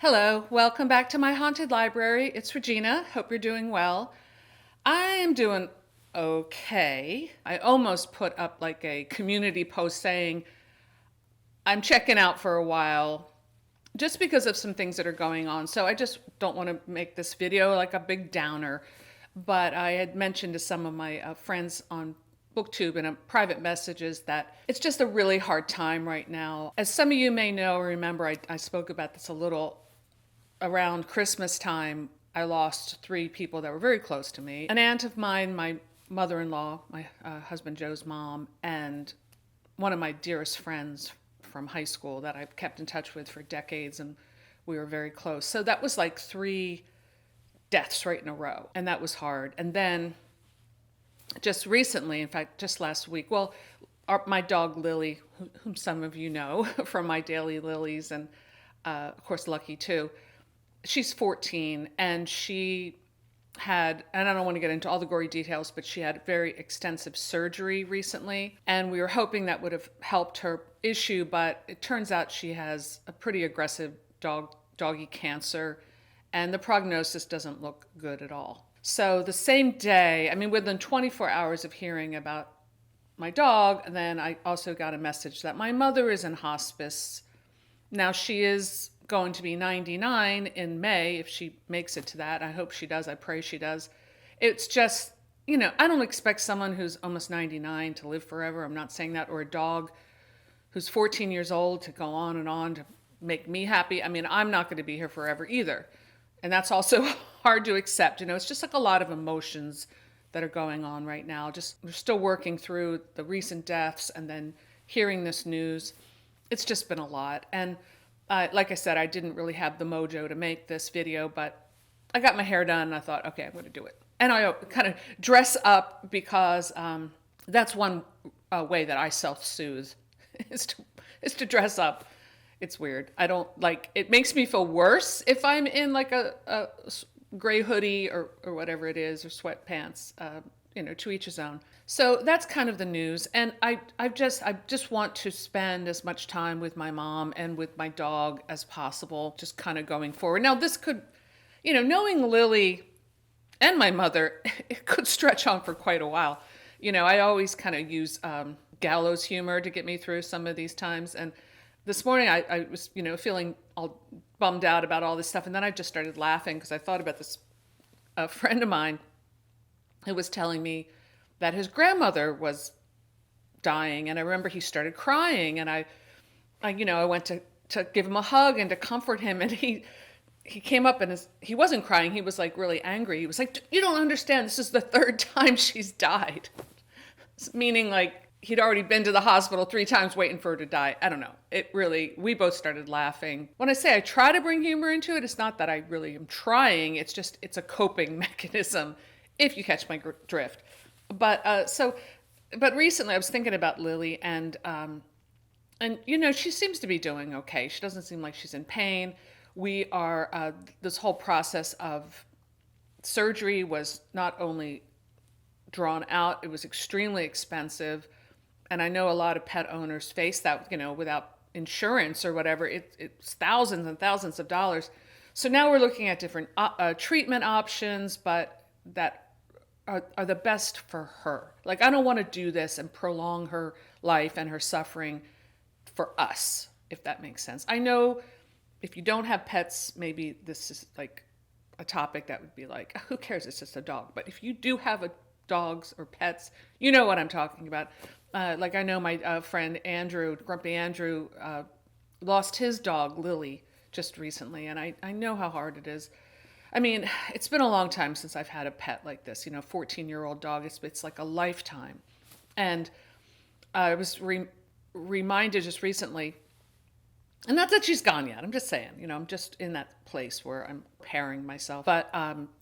Hello, welcome back to my haunted library. It's Regina. Hope you're doing well. I am doing okay. I almost put up like a community post saying I'm checking out for a while just because of some things that are going on. So I just don't want to make this video like a big downer. But I had mentioned to some of my friends on BookTube and private messages that it's just a really hard time right now. As some of you may know or remember, I spoke about this a little around Christmas time. I lost three people that were very close to me. An aunt of mine, my mother-in-law, my husband Joe's mom, and one of my dearest friends from high school that I've kept in touch with for decades, and we were very close. So that was like three deaths right in a row, and that was hard. And then just recently, in fact, just last week, my dog Lily, whom some of you know from my daily lilies, and of course Lucky too, she's 14, and she had, and I don't want to get into all the gory details, but she had very extensive surgery recently, and we were hoping that would have helped her issue, but it turns out she has a pretty aggressive doggy cancer, and the prognosis doesn't look good at all. So the same day, I mean, within 24 hours of hearing about my dog, then I also got a message that my mother is in hospice. Now she is going to be 99 in May if she makes it to that. I hope she does. I pray she does. It's just, I don't expect someone who's almost 99 to live forever. I'm not saying that. Or a dog who's 14 years old to go on to make me happy. I mean, I'm not going to be here forever either. And that's also hard to accept. It's just like a lot of emotions that are going on right now. Just we're still working through the recent deaths and then hearing this news. It's just been a lot. And like I said, I didn't really have the mojo to make this video, but I got my hair done and I thought, okay, I'm going to do it. And I kind of dress up because that's one way that I self-soothe is to dress up. It's weird. I don't like, it makes me feel worse if I'm in like a gray hoodie or whatever it is, or sweatpants, to each his own. So that's kind of the news. And I just want to spend as much time with my mom and with my dog as possible, just kind of going forward. Now this could, knowing Lily and my mother, it could stretch on for quite a while. I always kind of use gallows humor to get me through some of these times. And this morning I was, feeling all bummed out about all this stuff. And then I just started laughing because I thought about this friend of mine who was telling me that his grandmother was dying. And I remember he started crying, and I went to give him a hug and to comfort him. And he came up and he wasn't crying. He was like really angry. He was like, "You don't understand. This is the third time she's died." Meaning like he'd already been to the hospital 3 times waiting for her to die. I don't know. We both started laughing. When I say I try to bring humor into it, it's not that I really am trying. It's just, it's a coping mechanism, if you catch my drift. But recently I was thinking about Lily, and she seems to be doing okay. She doesn't seem like she's in pain. We are, this whole process of surgery was not only drawn out, it was extremely expensive. And I know a lot of pet owners face that, without insurance or whatever, it's thousands and thousands of dollars. So now we're looking at different treatment options, but that are the best for her. Like, I don't want to do this and prolong her life and her suffering for us, if that makes sense. I know if you don't have pets, maybe this is like a topic that would be like, who cares? It's just a dog. But if you do have dogs or pets, you know what I'm talking about. Like I know my friend Andrew, Grumpy Andrew, lost his dog Lily just recently, and I know how hard it is. I mean, it's been a long time since I've had a pet like this, 14-year-old dog. It's like a lifetime. And I was reminded just recently, and not that she's gone yet, I'm just saying, I'm just in that place where I'm pairing myself. But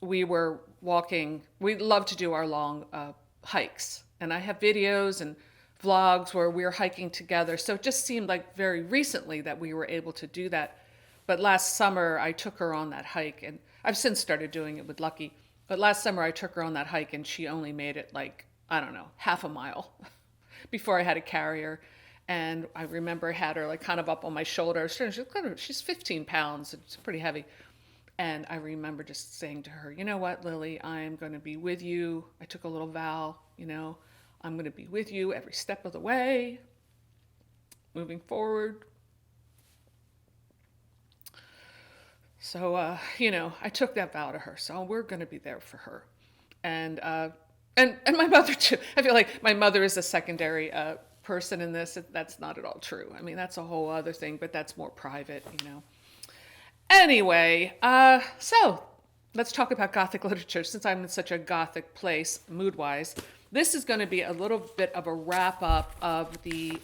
we were walking, we love to do our long hikes. And I have videos and vlogs where we're hiking together. So it just seemed like very recently that we were able to do that. But last summer I took her on that hike, and I've since started doing it with Lucky. But last summer I took her on that hike, and she only made it like, I don't know, half a mile before I had to carry her. And I remember I had her like kind of up on my shoulder. She's 15 pounds. It's pretty heavy. And I remember just saying to her, you know what, Lily, I am going to be with you. I took a little vow, I'm going to be with you every step of the way, moving forward. So, I took that vow to her. So we're going to be there for her. And my mother too. I feel like my mother is a secondary person in this. That's not at all true. I mean, that's a whole other thing, but that's more private, Anyway, so let's talk about Gothic literature. Since I'm in such a Gothic place, mood-wise, this is going to be a little bit of a wrap-up of the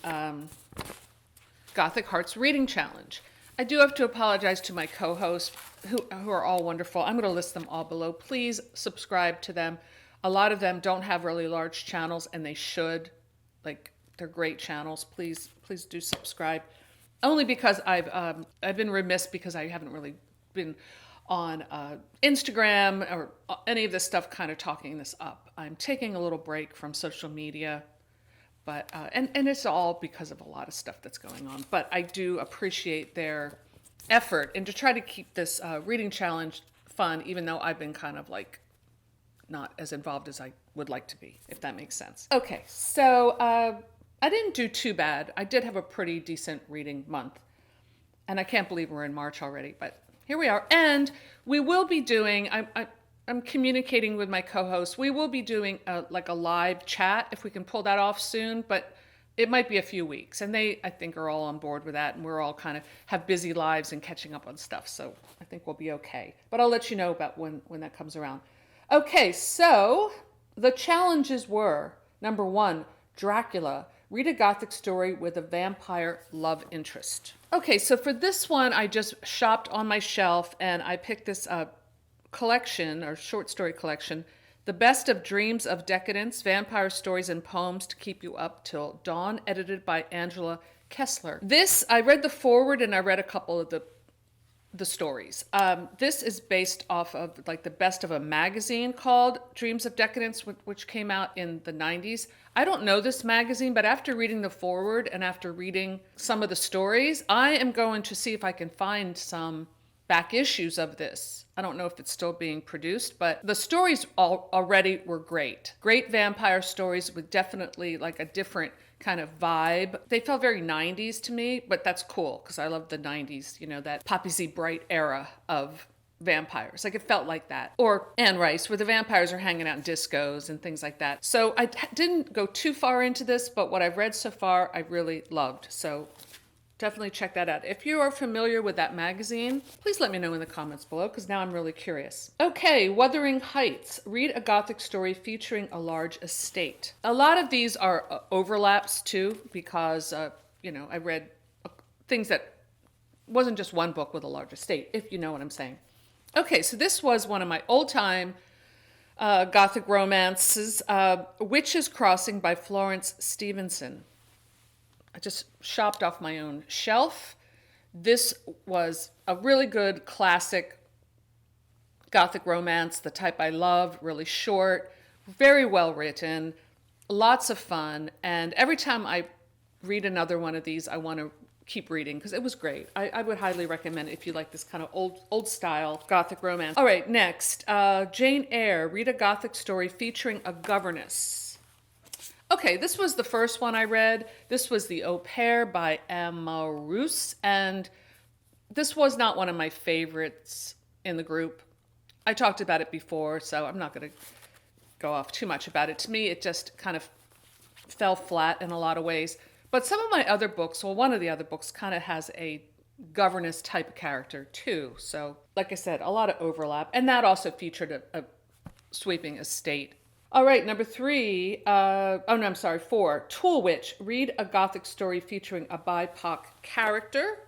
Gothic Hearts Reading Challenge. I do have to apologize to my co-hosts, who are all wonderful. I'm going to list them all below. Please subscribe to them. A lot of them don't have really large channels, and they should. Like, they're great channels. Please do subscribe. Only because I've been remiss because I haven't really been on Instagram or any of this stuff kind of talking this up. I'm taking a little break from social media, but and it's all because of a lot of stuff that's going on. But I do appreciate their effort and to try to keep this reading challenge fun, even though I've been kind of like not as involved as I would like to be, if that makes sense. Okay, so I didn't do too bad. I did have a pretty decent reading month. And I can't believe we're in March already, but here we are. And we will be doing, I'm communicating with my co-host. We will be doing like a live chat if we can pull that off soon, but it might be a few weeks. And they, I think, are all on board with that. And we're all kind of have busy lives and catching up on stuff. So I think we'll be okay. But I'll let you know about when that comes around. Okay, so the challenges were, number 1, Dracula. Read a Gothic story with a vampire love interest. Okay, so for this one, I just shopped on my shelf and I picked this collection or short story collection, The Best of Dreams of Decadence, Vampire Stories and Poems to Keep You Up Till Dawn, edited by Angela Kessler. This, I read the foreword and I read a couple of the stories. This is based off of like the best of a magazine called Dreams of Decadence, which came out in the 90s. I don't know this magazine, but after reading the foreword and after reading some of the stories, I am going to see if I can find some back issues of this. I don't know if it's still being produced, but the stories already were great. Great vampire stories with definitely like a different kind of vibe. They felt very 90s to me, but that's cool because I love the 90s, that Poppy Z Bright era of vampires. Like it felt like that. Or Anne Rice, where the vampires are hanging out in discos and things like that. So I didn't go too far into this, but what I've read so far, I really loved. So definitely check that out. If you are familiar with that magazine, please let me know in the comments below because now I'm really curious. Okay, Wuthering Heights. Read a Gothic story featuring a large estate. A lot of these are overlaps too because, I read things that wasn't just one book with a large estate, if you know what I'm saying. Okay, so this was one of my old-time Gothic romances, Witches Crossing by Florence Stevenson. I just shopped off my own shelf. This was a really good classic Gothic romance, the type I love, really short, very well written, lots of fun. And every time I read another one of these, I want to keep reading because it was great. I would highly recommend it if you like this kind of old style Gothic romance. All right, next, Jane Eyre. Read a Gothic story featuring a governess. Okay, this was the first one I read. This was The Au Pair by Emma Roos, and this was not one of my favorites in the group. I talked about it before, so I'm not going to go off too much about it. To me, it just kind of fell flat in a lot of ways. But some of my other books, well, one of the other books kind of has a governess type of too. So, like I said, a lot of overlap. And that also featured a sweeping estate. All right, number 4. Tool Witch. Read a Gothic story featuring a BIPOC character.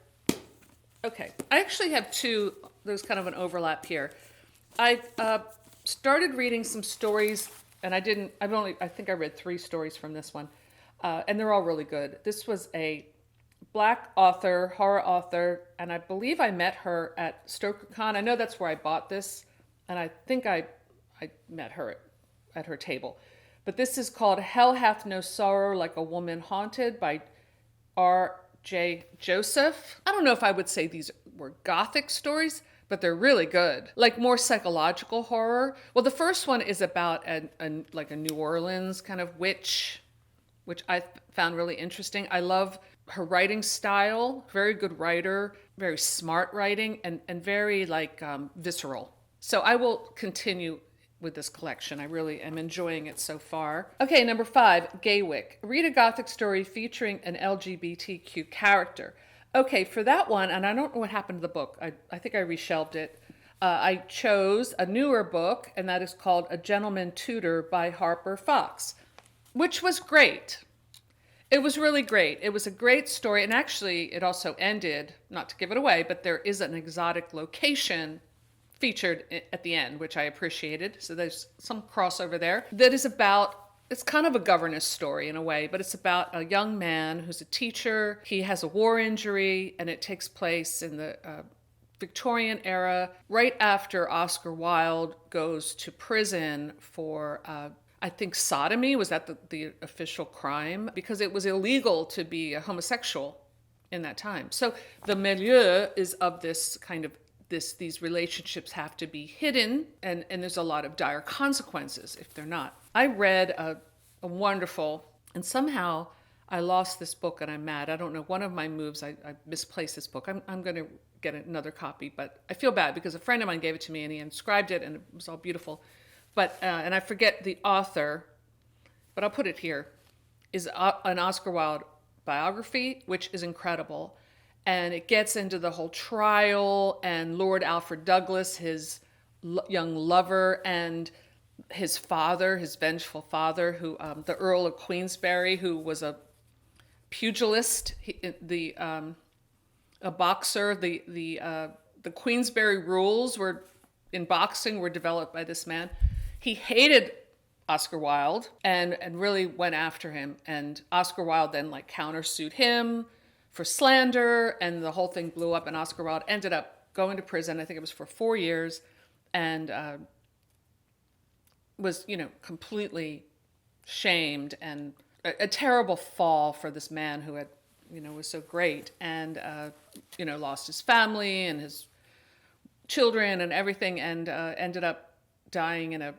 Okay, I actually have two. There's kind of an overlap here. I started reading some stories, and I think I read 3 stories from this one, and they're all really good. This was a Black author, horror author, and I believe I met her at StokerCon. I know that's where I bought this, and I think I met her at her table. But this is called Hell Hath No Sorrow Like a Woman Haunted by R.J. Joseph. I don't know if I would say these were Gothic stories, but they're really good. Like more psychological horror. Well, the first one is about like a New Orleans kind of witch, which I found really interesting. I love her writing style, very good writer, very smart writing, and very like visceral. So I will continue with this collection. I really am enjoying it so far. Okay, number 5, Gaywick. Read a Gothic story featuring an LGBTQ character. Okay, for that one, and I don't know what happened to the book. I think I reshelved it. I chose a newer book, and that is called A Gentleman Tutor by Harper Fox, which was great. It was really great. It was a great story, and actually it also ended, not to give it away, but there is an exotic location featured at the end, which I appreciated. So there's some crossover there. That is about, it's kind of a governess story in a way, but it's about a young man who's a teacher. He has a war injury, and it takes place in the Victorian era, right after Oscar Wilde goes to prison for, I think sodomy. Was that the official crime? Because it was illegal to be a homosexual in that time. So the milieu is of this kind of these relationships have to be hidden, and there's a lot of dire consequences if they're not. I read a wonderful, and somehow I lost this book and I'm mad. I don't know, one of my moves, I misplaced this book. I'm going to get another copy, but I feel bad because a friend of mine gave it to me and he inscribed it and it was all beautiful. But, and I forget the author, but I'll put it here, is an Oscar Wilde biography, which is incredible. And it gets into the whole trial and Lord Alfred Douglas, his young lover, and his father, his vengeful father, who the Earl of Queensberry, who was a pugilist, a boxer. The Queensberry rules were in boxing were developed by this man. He hated Oscar Wilde and really went after him. And Oscar Wilde then like countersued him for slander, and the whole thing blew up, and Oscar Wilde ended up going to prison. I think it was for 4 years, and was, completely shamed, and a terrible fall for this man who had, was so great, and, lost his family and his children and everything, and ended up dying in a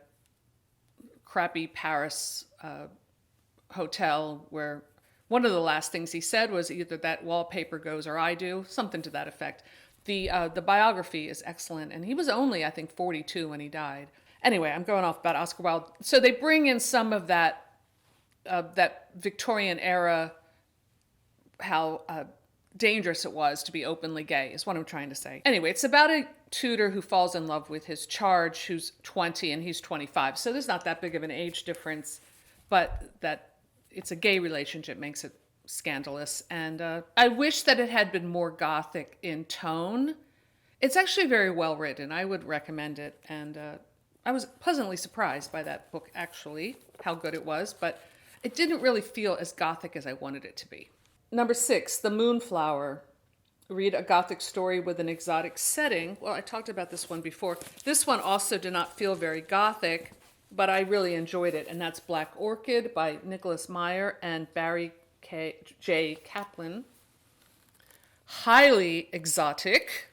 crappy Paris hotel where one of the last things he said was either that wallpaper goes or I do, something to that effect. The biography is excellent, and he was only, I think, 42 when he died. Anyway, I'm going off about Oscar Wilde. So they bring in some of that Victorian era, how dangerous it was to be openly gay, is what I'm trying to say. Anyway, it's about a tutor who falls in love with his charge, who's 20 and he's 25. So there's not that big of an age difference, but that it's a gay relationship makes it scandalous. And I wish that it had been more Gothic in tone. It's actually very well written. I would recommend it. And I was pleasantly surprised by that book, actually, how good it was. But it didn't really feel as Gothic as I wanted it to be. Number 6, The Moonflower. Read a Gothic story with an exotic setting. Well, I talked about this one before. This one also did not feel very Gothic, but I really enjoyed it, and that's Black Orchid by Nicholas Meyer and Barry J. Kaplan. Highly exotic.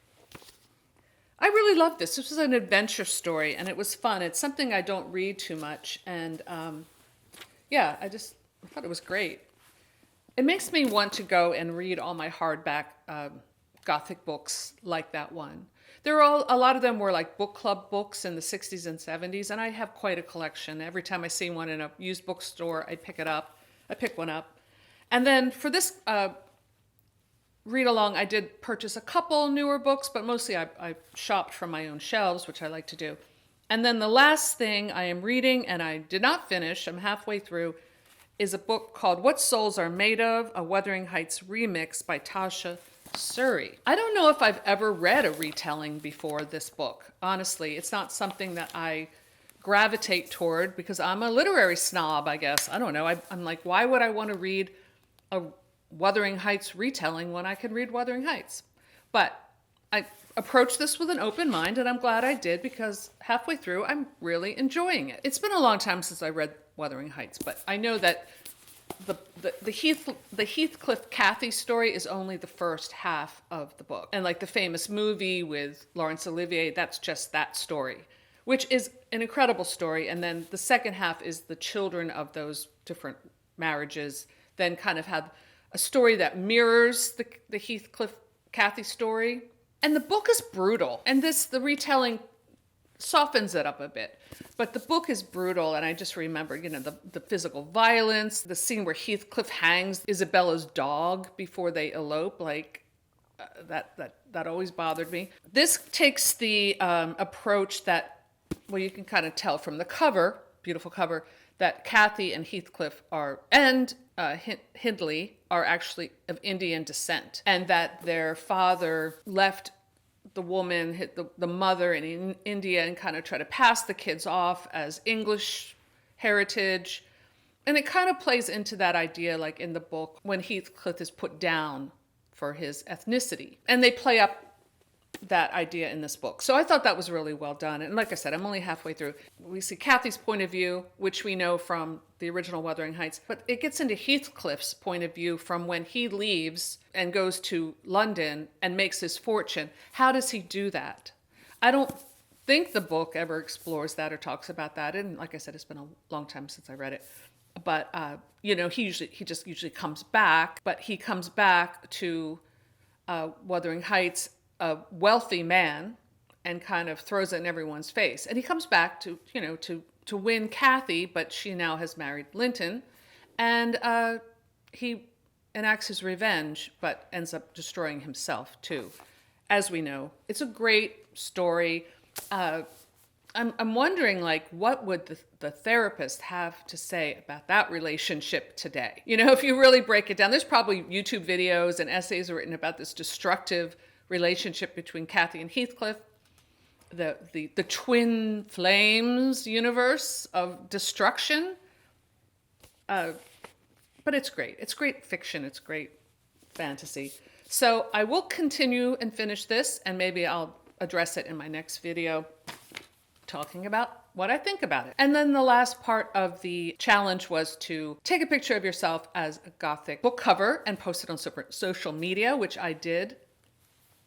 I really loved this. This was an adventure story, and it was fun. It's something I don't read too much, and I thought it was great. It makes me want to go and read all my hardback Gothic books like that one. A lot of them were like book club books in the 60s and 70s, and I have quite a collection. Every time I see one in a used bookstore, I pick one up. And then for this read along, I did purchase a couple newer books, but mostly I shopped from my own shelves, which I like to do. And then the last thing I am reading, and I did not finish, I'm halfway through, is a book called What Souls Are Made Of, a Wuthering Heights remix by Tasha Suri. I don't know if I've ever read a retelling before this book. Honestly, it's not something that I gravitate toward because I'm a literary snob, I guess. I don't know. I'm like, why would I want to read a Wuthering Heights retelling when I can read Wuthering Heights? But I approached this with an open mind, and I'm glad I did because halfway through, I'm really enjoying it. It's been a long time since I read Wuthering Heights, but I know that the Heathcliff Cathy story is only the first half of the book. And like the famous movie with Laurence Olivier, that's just that story, which is an incredible story. And then the second half is the children of those different marriages then kind of have a story that mirrors the Heathcliff Cathy story. And the book is brutal. And the retelling softens it up a bit. But the book is brutal, and I just remember, the physical violence, the scene where Heathcliff hangs Isabella's dog before they elope, that always bothered me. This takes the approach that, well, you can kind of tell from the cover, beautiful cover, that Cathy and Heathcliff and Hindley are actually of Indian descent, and that their father left the woman, the mother in India, and kind of try to pass the kids off as English heritage. And it kind of plays into that idea, like in the book, when Heathcliff is put down for his ethnicity. And they play up that idea in this book. So I thought that was really well done. And like I said, I'm only halfway through. We see Cathy's point of view, which we know from the original Wuthering Heights, but it gets into Heathcliff's point of view from when he leaves and goes to London and makes his fortune. How does he do that? I don't think the book ever explores that or talks about that. And like I said, it's been a long time since I read it. But, he just usually comes back, but he comes back to Wuthering Heights, a wealthy man, and kind of throws it in everyone's face. And he comes back to win Cathy, but she now has married Linton, and he enacts his revenge, but ends up destroying himself too. As we know, it's a great story. I'm wondering, like, what would the therapist have to say about that relationship today? If you really break it down, there's probably YouTube videos and essays written about this destructive relationship between Cathy and Heathcliff, the twin flames universe of destruction. But it's great. It's great fiction. It's great fantasy. So I will continue and finish this, and maybe I'll address it in my next video, talking about what I think about it. And then the last part of the challenge was to take a picture of yourself as a Gothic book cover and post it on social media, which I did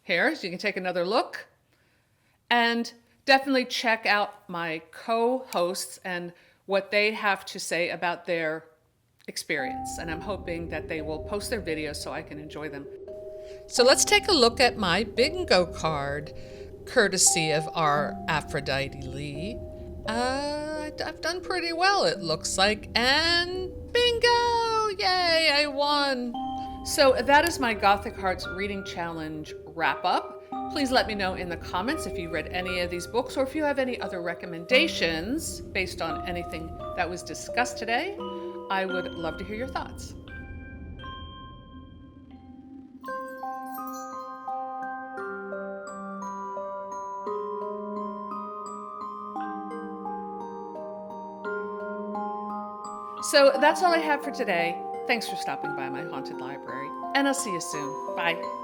here, so you can take another look. And definitely check out my co-hosts and what they have to say about their experience. And I'm hoping that they will post their videos so I can enjoy them. So let's take a look at my bingo card, courtesy of our Aphrodite Lee. I've done pretty well, it looks like. And bingo! Yay, I won! So that is my Gothic Hearts Reading Challenge wrap up. Please let me know in the comments if you read any of these books, or if you have any other recommendations based on anything that was discussed today. I would love to hear your thoughts. So that's all I have for today. Thanks for stopping by my haunted library, and I'll see you soon. Bye.